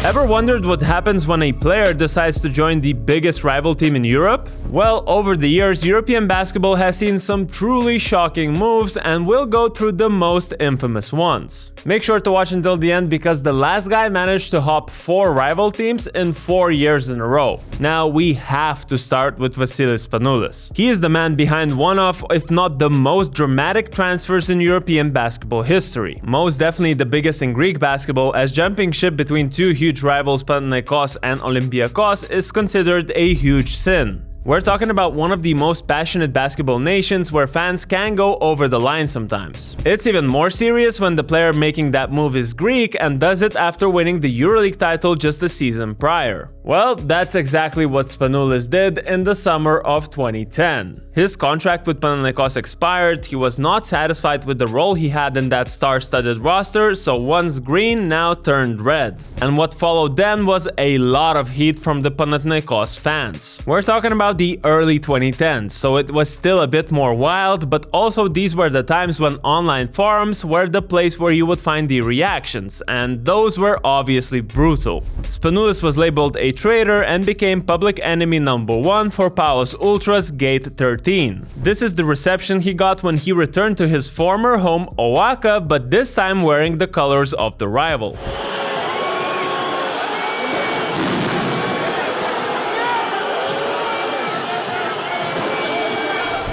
Ever wondered what happens when a player decides to join the biggest rival team in Europe? Well, over the years, European basketball has seen some truly shocking moves, and we'll go through the most infamous ones. Make sure to watch until the end because the last guy managed to hop 4 rival teams in 4 years in a row. Now, we have to start with Spanoulis. He is the man behind one of, if not the most dramatic transfers in European basketball history. Most definitely the biggest in Greek basketball, as jumping ship between two huge rivals Panathinaikos and Olympiakos is considered a huge sin. We're talking about one of the most passionate basketball nations where fans can go over the line sometimes. It's even more serious when the player making that move is Greek and does it after winning the EuroLeague title just a season prior. Well, that's exactly what Spanoulis did in the summer of 2010. His contract with Panathinaikos expired, he was not satisfied with the role he had in that star-studded roster, so once green now turned red. And what followed then was a lot of heat from the Panathinaikos fans. We're talking about the early 2010s, so it was still a bit more wild, but also these were the times when online forums were the place where you would find the reactions, and those were obviously brutal. Spanoulis was labeled a traitor and became public enemy number 1 for Paulus Ultras Gate 13. This is the reception he got when he returned to his former home Oaxaca, but this time wearing the colors of the rival.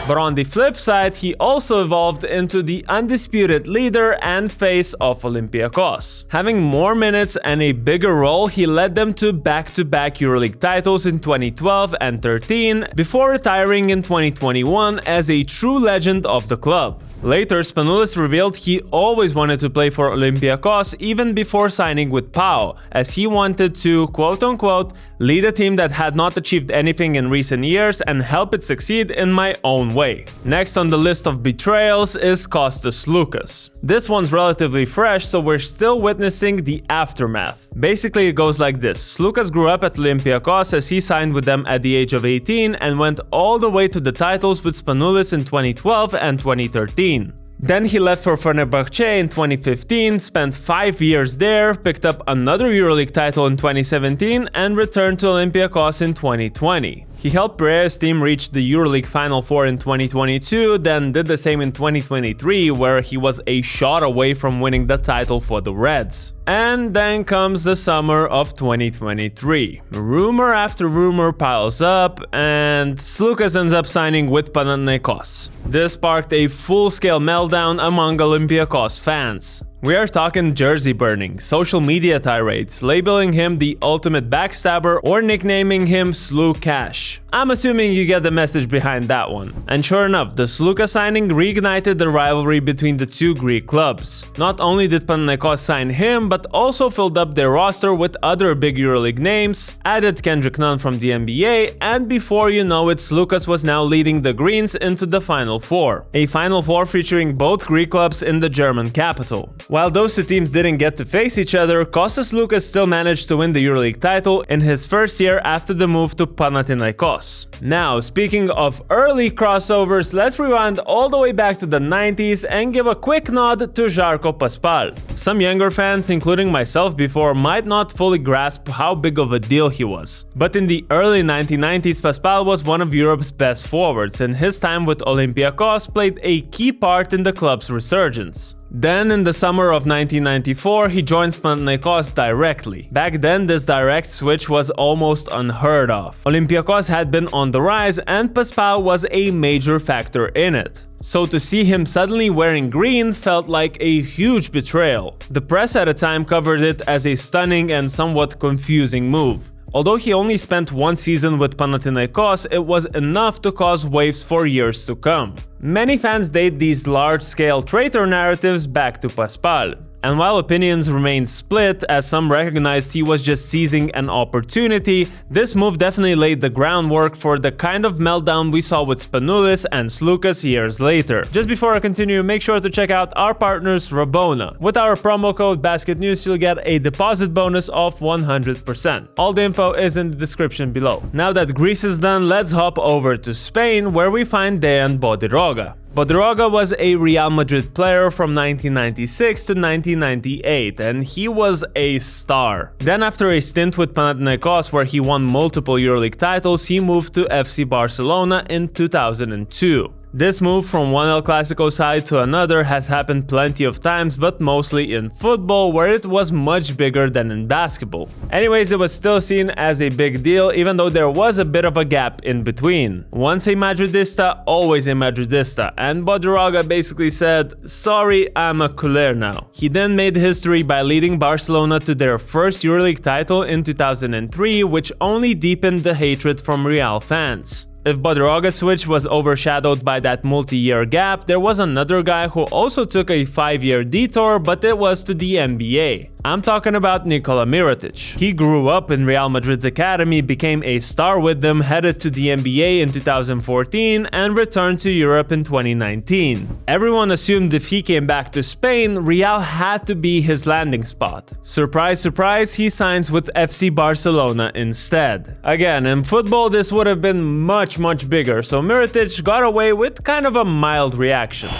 But on the flip side, he also evolved into the undisputed leader and face of Olympiakos. Having more minutes and a bigger role, he led them to back-to-back EuroLeague titles in 2012 and 13, before retiring in 2021 as a true legend of the club. Later, Spanoulis revealed he always wanted to play for Olympiakos even before signing with PAO, as he wanted to, quote-unquote, lead a team that had not achieved anything in recent years and help it succeed in my own way. Next on the list of betrayals is Sloukas. This one's relatively fresh, so we're still witnessing the aftermath. Basically, it goes like this. Sloukas grew up at Olympiakos as he signed with them at the age of 18 and went all the way to the titles with Spanoulis in 2012 and 2013. Then he left for Fenerbahce in 2015, spent 5 years there, picked up another EuroLeague title in 2017 and returned to Olympiakos in 2020. He helped Piraeus team reach the EuroLeague Final Four in 2022, then did the same in 2023, where he was a shot away from winning the title for the Reds. And then comes the summer of 2023. Rumor after rumor piles up, and Sloukas ends up signing with Panathinaikos. This sparked a full-scale meltdown among Olympiakos fans. We are talking jersey burning, social media tirades, labeling him the ultimate backstabber or nicknaming him Sloukas. I'm assuming you get the message behind that one. And sure enough, the Sloukas signing reignited the rivalry between the two Greek clubs. Not only did Panathinaikos sign him, but also filled up their roster with other big EuroLeague names, added Kendrick Nunn from the NBA, and before you know it, Sloukas was now leading the Greens into the Final Four. A Final Four featuring both Greek clubs in the German capital. While those two teams didn't get to face each other, Sloukas still managed to win the EuroLeague title in his first year after the move to Panathinaikos. Now, speaking of early crossovers, let's rewind all the way back to the 90s and give a quick nod to Žarko Paspal. Some younger fans, including myself before, might not fully grasp how big of a deal he was. But in the early 1990s, Paspal was one of Europe's best forwards, and his time with Olympiakos played a key part in the club's resurgence. Then, in the summer of 1994, he joins Panathinaikos directly. Back then, this direct switch was almost unheard of. Olympiakos had been on the rise, and Paspal was a major factor in it. So to see him suddenly wearing green felt like a huge betrayal. The press at the time covered it as a stunning and somewhat confusing move. Although he only spent 1 season with Panathinaikos, it was enough to cause waves for years to come. Many fans date these large-scale traitor narratives back to Paspal. And while opinions remained split, as some recognized he was just seizing an opportunity, this move definitely laid the groundwork for the kind of meltdown we saw with Spanoulis and Sloukas years later. Just before I continue, make sure to check out our partners Rabona. With our promo code BasketNews, you'll get a deposit bonus of 100%. All the info is in the description below. Now that Greece is done, let's hop over to Spain, where we find Dejan Bodiroga. Bodiroga was a Real Madrid player from 1996 to 1998, and he was a star. Then after a stint with Panathinaikos where he won multiple EuroLeague titles, he moved to FC Barcelona in 2002. This move from one El Clasico side to another has happened plenty of times, but mostly in football, where it was much bigger than in basketball. Anyways, it was still seen as a big deal, even though there was a bit of a gap in between. Once a Madridista, always a Madridista, and Bodiroga basically said, "Sorry, I'm a culé now." He then made history by leading Barcelona to their first EuroLeague title in 2003, which only deepened the hatred from Real fans. If Bodiroga's switch was overshadowed by that multi-year gap, there was another guy who also took a 5-year detour, but it was to the NBA. I'm talking about Nikola Mirotic. He grew up in Real Madrid's academy, became a star with them, headed to the NBA in 2014, and returned to Europe in 2019. Everyone assumed if he came back to Spain, Real had to be his landing spot. Surprise, surprise, he signs with FC Barcelona instead. Again, in football, this would have been much bigger, so Mirotic got away with kind of a mild reaction.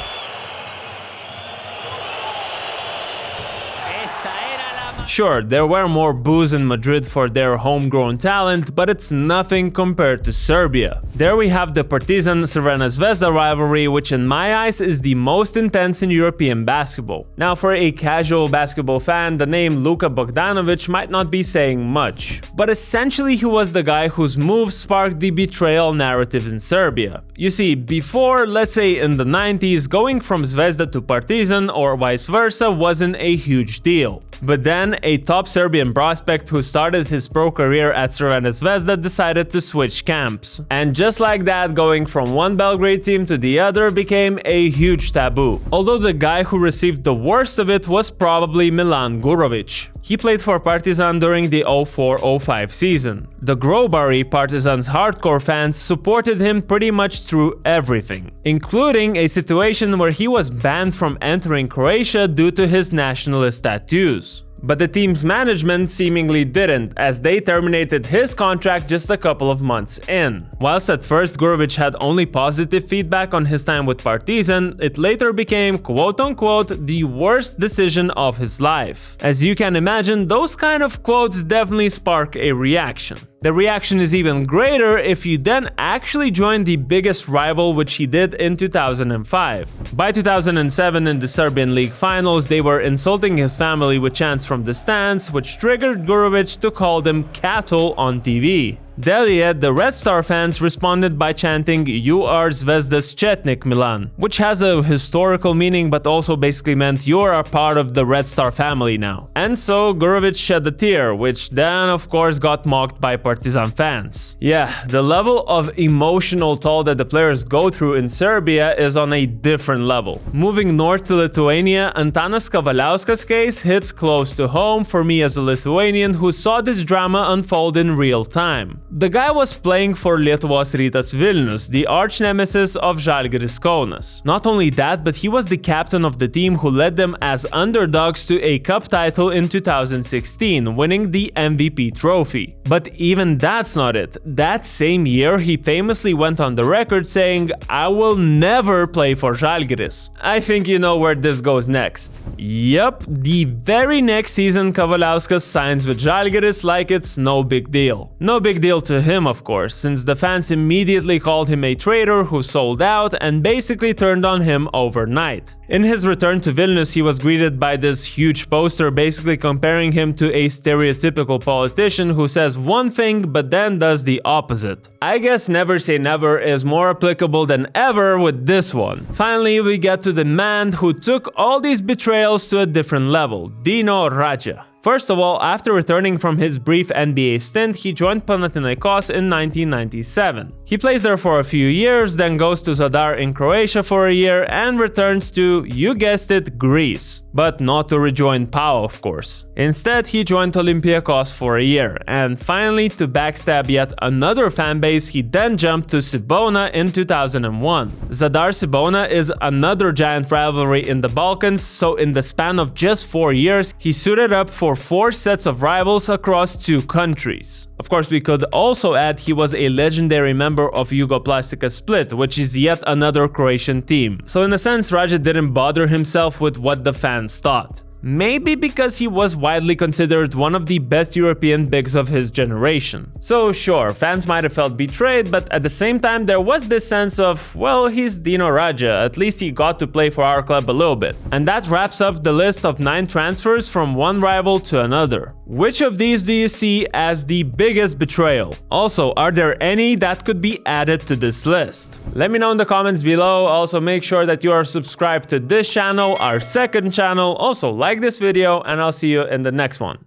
Sure, there were more boos in Madrid for their homegrown talent, but it's nothing compared to Serbia. There we have the Partizan-Crvena Zvezda rivalry, which in my eyes is the most intense in European basketball. Now, for a casual basketball fan, the name Luka Bogdanovic might not be saying much, but essentially he was the guy whose moves sparked the betrayal narrative in Serbia. You see, before, let's say in the 90s, going from Zvezda to Partizan or vice versa wasn't a huge deal. But then, a top Serbian prospect who started his pro career at Crvena Zvezda decided to switch camps. And just like that, going from one Belgrade team to the other became a huge taboo. Although the guy who received the worst of it was probably Milan Gurovic. He played for Partizan during the 04-05 season. The Grobari, Partizan's hardcore fans, supported him pretty much through everything, including a situation where he was banned from entering Croatia due to his nationalist tattoos. But the team's management seemingly didn't, as they terminated his contract just a couple of months in. Whilst at first Gurovic had only positive feedback on his time with Partizan, it later became quote-unquote the worst decision of his life. As you can imagine, those kind of quotes definitely spark a reaction. The reaction is even greater if you then actually join the biggest rival, which he did in 2005. By 2007 in the Serbian League finals, they were insulting his family with chants from the stands, which triggered Gurovic to call them cattle on TV. Delije, the Red Star fans responded by chanting "You are Zvezda's Chetnik, Milan," which has a historical meaning but also basically meant you are a part of the Red Star family now. And so Gurovic shed a tear, which then of course got mocked by Partizan fans. Yeah, the level of emotional toll that the players go through in Serbia is on a different level. Moving north to Lithuania, Antanas Kavaliauskas' case hits close to home for me as a Lithuanian who saw this drama unfold in real time. The guy was playing for Lietuvos Rytas Vilnius, the arch-nemesis of Žalgiris Kaunas. Not only that, but he was the captain of the team who led them as underdogs to a cup title in 2016, winning the MVP trophy. But even that's not it. That same year, he famously went on the record saying, "I will never play for Žalgiris." I think you know where this goes next. Yup, the very next season Kavaliauskas signs with Žalgiris like it's no big deal. No big deal to him, of course, since the fans immediately called him a traitor who sold out and basically turned on him overnight. In his return to Vilnius, he was greeted by this huge poster basically comparing him to a stereotypical politician who says one thing but then does the opposite. I guess never say never is more applicable than ever with this one. Finally, we get to the man who took all these betrayals to a different level, Dino Radja. First of all, after returning from his brief NBA stint, he joined Panathinaikos in 1997. He plays there for a few years, then goes to Zadar in Croatia for a year and returns to, you guessed it, Greece. But not to rejoin PAO, of course. Instead, he joined Olympiacos for a year, and finally, to backstab yet another fanbase, he then jumped to Cibona in 2001. Zadar-Cibona is another giant rivalry in the Balkans, so in the span of just 4 years, he suited up for for 4 sets of rivals across 2 countries. Of course, we could also add he was a legendary member of Jugoplastika Split, which is yet another Croatian team. So in a sense, Raja didn't bother himself with what the fans thought. Maybe because he was widely considered one of the best European bigs of his generation. So sure, fans might have felt betrayed, but at the same time there was this sense of, well, he's Dino Raja, at least he got to play for our club a little bit. And that wraps up the list of 9 transfers from one rival to another. Which of these do you see as the biggest betrayal? Also, are there any that could be added to this list? Let me know in the comments below. Also, make sure that you are subscribed to this channel, our second channel. Also, like this video, and I'll see you in the next one.